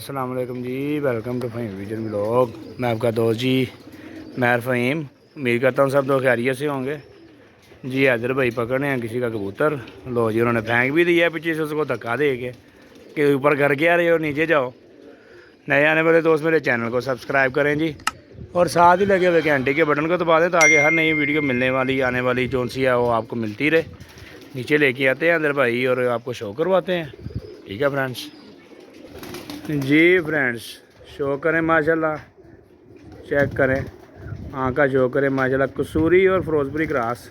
अस्सलाम वालेकुम जी, welcome to Faheem vision vlog. मैं आपका दोस्त जी महर फ़हीम। उम्मीद करता हूँ सब दो खैरियत से होंगे जी। हैदर भाई पकड़े हैं किसी का कबूतर। लो जी, उन्होंने फेंक भी दिया पीछे से उसको धक्का दे के कि ऊपर घर के आ रहे हो, नीचे जाओ। नए आने वाले दोस्त मेरे चैनल को सब्सक्राइब करें जी, और साथ ही लगे हुए घंटे के बटन को दबा दें ताकि हर नई वीडियो मिलने वाली आने वाली जौन सी है वो आपको मिलती रहे। नीचे लेके आते हैं अंदर भाई और आपको शो करवाते हैं। ठीक है फ्रेंड्स जी, फ्रेंड्स शो करें माशाल्लाह, चेक करें आँख का शो करें माशाल्लाह। कसूरी और फिरोजपुरी क्रॉस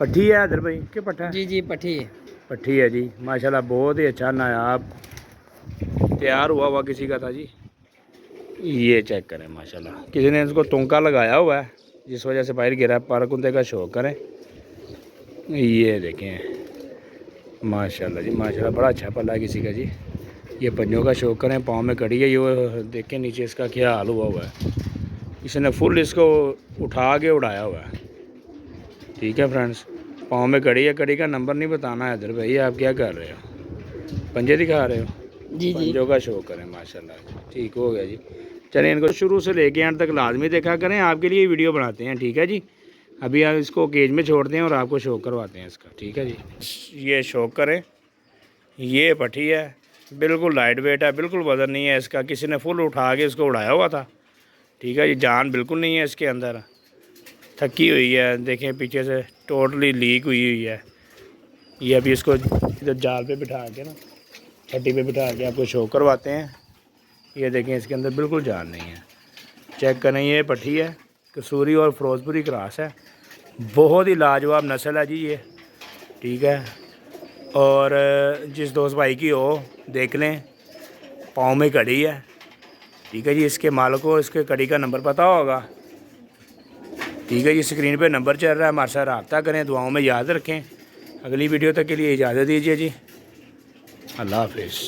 पट्ठी है इधर भाई कि पट्ठा है? जी पट्ठी है। पट्ठी है जी माशाल्लाह, बहुत ही अच्छा नायाब तैयार हुआ किसी का था जी। ये चेक करें माशाल्लाह, किसी ने इसको तुंका लगाया हुआ है जिस वजह से बाहर गिरा। पर कुंते का शो करें, ये देखें माशाल्लाह जी माशाल्लाह, बड़ा अच्छा पल्ला है किसी का जी। ये पंजों का शौक करें, पाँव में कड़ी है, ये देखें नीचे इसका क्या हाल हुआ है। इसने फुल इसको उठा के उड़ाया हुआ है। ठीक है फ्रेंड्स, पाँव में कड़ी है, कड़ी का नंबर नहीं बताना है इधर भाई। आप क्या कर रहे हो, पंजे दिखा रहे हो? जी पंजों का शौक करें माशाल्लाह। ठीक हो गया जी। चलिए इनको शुरू से लेके एंड तक लाजमी देखा करें, आपके लिए वीडियो बनाते हैं। ठीक है जी, अभी आप इसको केज में छोड़ते हैं और आपको शौक करवाते हैं इसका। ठीक है जी, ये शौक करें। ये पट्ठी है, बिल्कुल लाइट वेट है, बिल्कुल वज़न नहीं है इसका। किसी ने फुल उठा के इसको उड़ाया हुआ था। ठीक है, ये जान बिल्कुल नहीं है इसके अंदर, थकी हुई है। देखें पीछे से टोटली लीक हुई है। ये अभी इसको इधर जाल पे बिठा के ना, छट्टी पे बिठा के आपको शो करवाते हैं। ये देखें इसके अंदर बिल्कुल जान नहीं है। चेक करें, ये पट्ठी है, कसूरी और फिरोजपुरी क्रॉस है। बहुत ही लाजवाब नस्ल है जी ये। ठीक है, और जिस दोस्त भाई की हो देख लें, पाँव में कड़ी है। ठीक है जी, इसके मालिक को इसके कड़ी का नंबर पता होगा। ठीक है जी, स्क्रीन पे नंबर चल रहा है, हमारे साथ रब्ता करें, दुआओं में याद रखें। अगली वीडियो तक के लिए इजाज़त दीजिए जी, अल्लाह हाफिज़।